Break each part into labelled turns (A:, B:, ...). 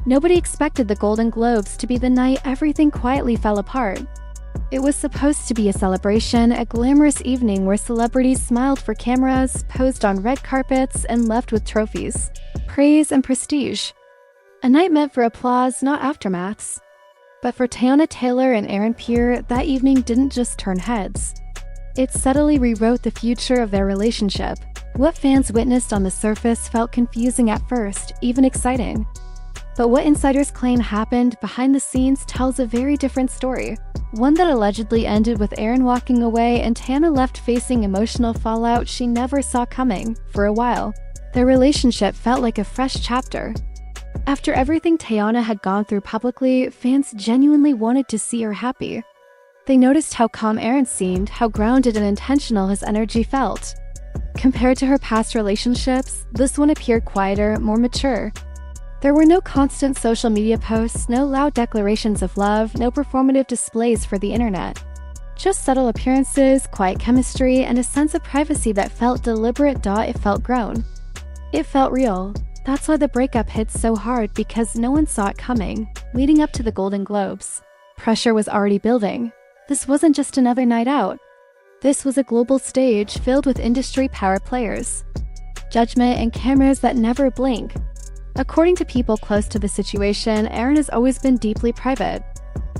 A: Nobody expected the Golden Globes to be the night everything quietly fell apart. It was supposed to be a celebration, a glamorous evening where celebrities smiled for cameras, posed on red carpets, and left with trophies, praise, and prestige. A night meant for applause, not aftermaths. But for Teyana Taylor and Pierre, that evening didn't just turn heads. It subtly rewrote the future of their relationship. What fans witnessed on the surface felt confusing at first, even exciting. But what insiders claim happened behind the scenes tells a very different story. One that allegedly ended with Aaron walking away and Teyana left facing emotional fallout she never saw coming. For a while, their relationship felt like a fresh chapter. After everything Teyana had gone through publicly, fans genuinely wanted to see her happy. They noticed how calm Aaron seemed, how grounded and intentional his energy felt. Compared to her past relationships, this one appeared quieter, more mature. There were no constant social media posts, no loud declarations of love, no performative displays for the internet. Just subtle appearances, quiet chemistry, and a sense of privacy that felt deliberate. It felt grown. It felt real. That's why the breakup hit so hard, because no one saw it coming. Leading up to the Golden Globes, pressure was already building. This wasn't just another night out. This was a global stage filled with industry power players, judgment, and cameras that never blink. According to people close to the situation, Aaron has always been deeply private.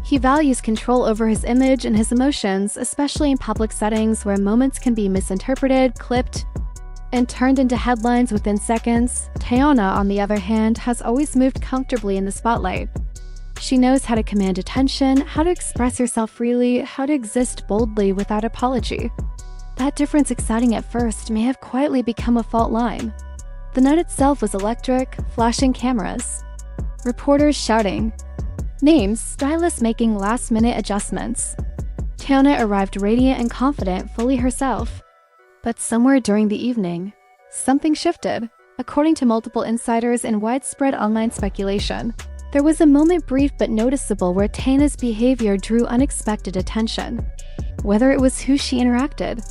A: He values control over his image and his emotions, especially in public settings where moments can be misinterpreted, clipped, and turned into headlines within seconds. Teyana, on the other hand, has always moved comfortably in the spotlight. She knows how to command attention, how to express herself freely, how to exist boldly without apology. That difference, exciting at first, may have quietly become a fault line. The night itself was electric, flashing cameras, reporters shouting names, stylists making last-minute adjustments. Teyana arrived radiant and confident, fully herself. But somewhere during the evening, something shifted. According to multiple insiders and widespread online speculation, there was a moment, brief but noticeable, where Teyana's behavior drew unexpected attention. Whether it was who she interacted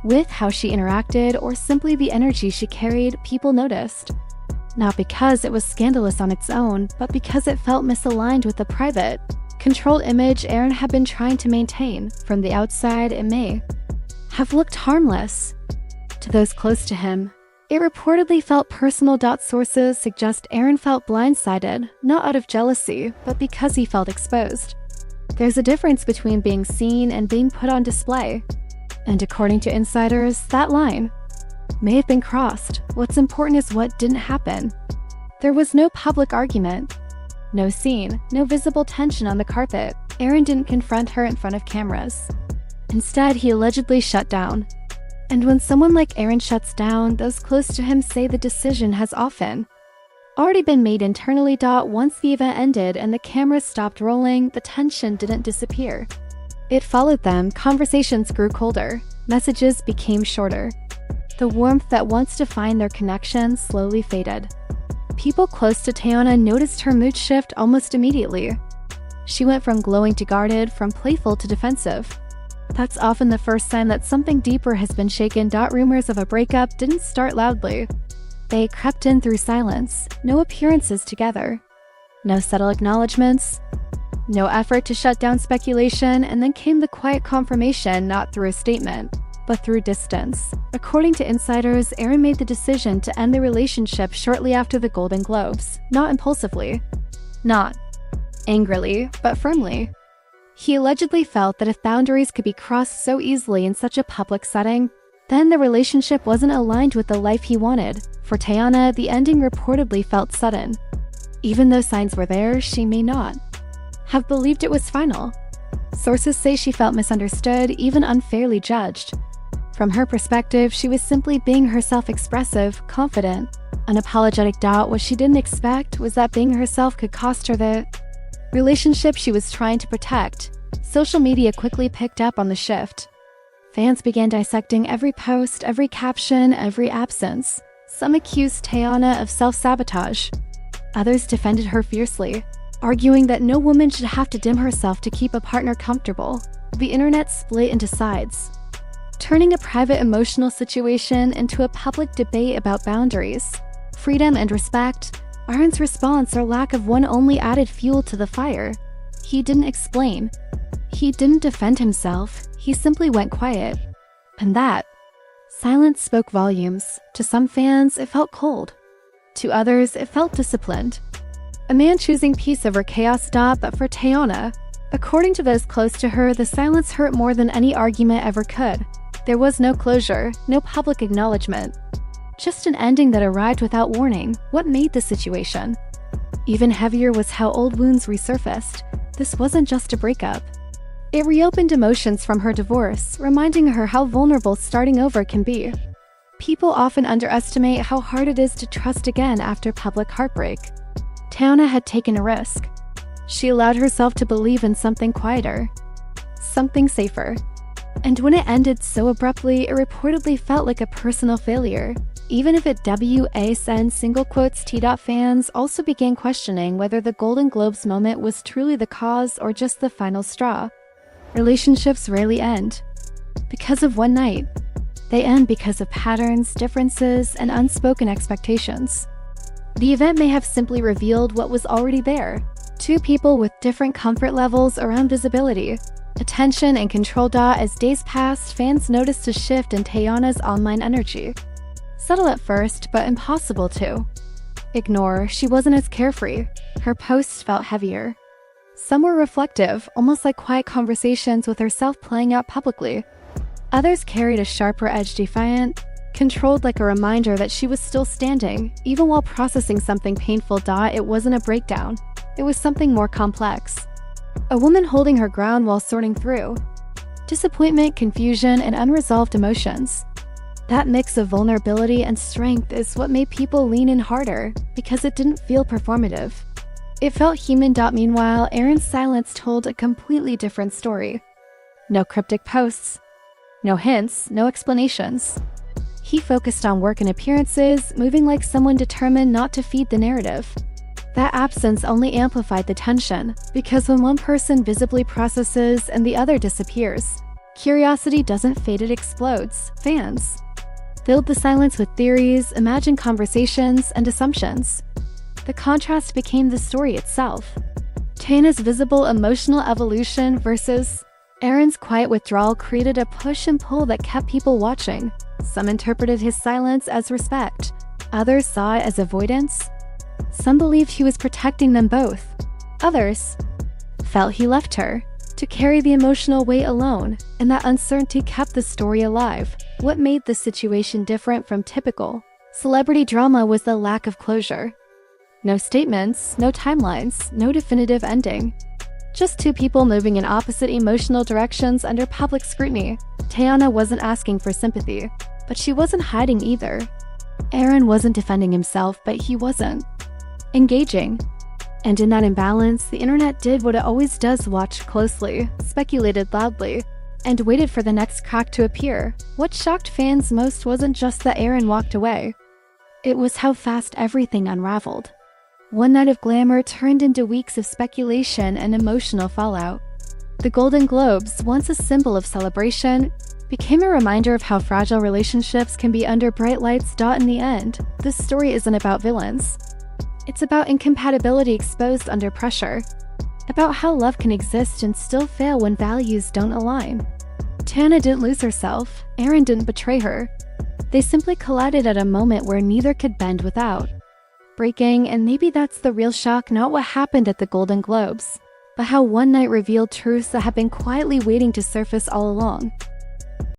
A: with, how she interacted, or simply the energy she carried, people noticed. Not because it was scandalous on its own, but because it felt misaligned with the private, controlled image Aaron had been trying to maintain. From the outside, it may have looked harmless. To those close to him, it reportedly felt personal. Sources suggest Aaron felt blindsided, not out of jealousy, but because he felt exposed. There's a difference between being seen and being put on display. And according to insiders, that line may have been crossed. What's important is what didn't happen. There was no public argument, no scene, no visible tension on the carpet. Aaron didn't confront her in front of cameras. Instead, he allegedly shut down. And when someone like Aaron shuts down, those close to him say the decision has often already been made internally. Once the event ended and the cameras stopped rolling, the tension didn't disappear. It followed them. Conversations grew colder. Messages became shorter. The warmth that once defined their connection slowly faded. People close to Teyana noticed her mood shift almost immediately. She went from glowing to guarded, from playful to defensive. That's often the first sign that something deeper has been shaken. Rumors of a breakup didn't start loudly. They crept in through silence. No appearances together. No subtle acknowledgements. No effort to shut down speculation, and then came the quiet confirmation, not through a statement, but through distance. According to insiders, Aaron made the decision to end the relationship shortly after the Golden Globes, not impulsively, not angrily, but firmly. He allegedly felt that if boundaries could be crossed so easily in such a public setting, then the relationship wasn't aligned with the life he wanted. For Teyana, the ending reportedly felt sudden. Even though signs were there, she may not have believed it was final. Sources say she felt misunderstood, even unfairly judged. From her perspective, she was simply being herself, expressive, confident, unapologetic. What she didn't expect was that being herself could cost her the relationship she was trying to protect. Social media quickly picked up on the shift. Fans began dissecting every post, every caption, every absence. Some accused Teyana of self-sabotage. Others defended her fiercely, arguing that no woman should have to dim herself to keep a partner comfortable. The internet split into sides, turning a private emotional situation into a public debate about boundaries, freedom and respect. Aaron's response or lack of one only added fuel to the fire. He didn't explain. He didn't defend himself. He simply went quiet. And that silence spoke volumes. To some fans, it felt cold. To others, it felt disciplined. A man choosing peace over chaos. But for Teyana, according to those close to her, the silence hurt more than any argument ever could. There was no closure, no public acknowledgement. Just an ending that arrived without warning. What made the situation even heavier was how old wounds resurfaced. This wasn't just a breakup. It reopened emotions from her divorce, reminding her how vulnerable starting over can be. People often underestimate how hard it is to trust again after public heartbreak. Teyana had taken a risk. She allowed herself to believe in something quieter, something safer. And when it ended so abruptly, it reportedly felt like a personal failure. Even if it wasn't single quotes fans also began questioning whether the Golden Globes moment was truly the cause or just the final straw. Relationships rarely end because of one night. They end because of patterns, differences, and unspoken expectations. The event may have simply revealed what was already there. Two people with different comfort levels around visibility, attention, and control. As days passed, fans noticed a shift in Teyana's online energy. Subtle at first, but impossible to ignore. She wasn't as carefree. Her posts felt heavier. Some were reflective, almost like quiet conversations with herself playing out publicly. Others carried a sharper edge, defiant, controlled, like a reminder that she was still standing, even while processing something painful. It wasn't a breakdown. It was something more complex. A woman holding her ground while sorting through disappointment, confusion, and unresolved emotions. That mix of vulnerability and strength is what made people lean in harder, because it didn't feel performative. It felt human. Meanwhile, Aaron's silence told a completely different story. No cryptic posts, no hints, no explanations. He focused on work and appearances, moving like someone determined not to feed the narrative. That absence only amplified the tension, because when one person visibly processes and the other disappears, curiosity doesn't fade, it explodes. Fans filled the silence with theories, imagined conversations, and assumptions. The contrast became the story itself. Teyana's visible emotional evolution versus Aaron's quiet withdrawal created a push and pull that kept people watching. Some interpreted his silence as respect. Others saw it as avoidance. Some believed he was protecting them both. Others felt he left her to carry the emotional weight alone, and that uncertainty kept the story alive. What made the situation different from typical celebrity drama was the lack of closure. No statements, no timelines, no definitive ending. Just two people moving in opposite emotional directions under public scrutiny. Teyana wasn't asking for sympathy, but she wasn't hiding either. Aaron wasn't defending himself, but he wasn't engaging. And in that imbalance, the internet did what it always does: watched closely, speculated loudly, and waited for the next crack to appear. What shocked fans most wasn't just that Aaron walked away. It was how fast everything unraveled. One night of glamour turned into weeks of speculation and emotional fallout. The Golden Globes, once a symbol of celebration, became a reminder of how fragile relationships can be under bright lights. In the end, this story isn't about villains. It's about incompatibility exposed under pressure. About how love can exist and still fail when values don't align. Teyana didn't lose herself. Aaron didn't betray her. They simply collided at a moment where neither could bend without breaking, and maybe that's the real shock, not what happened at the Golden Globes, but how one night revealed truths that have been quietly waiting to surface all along.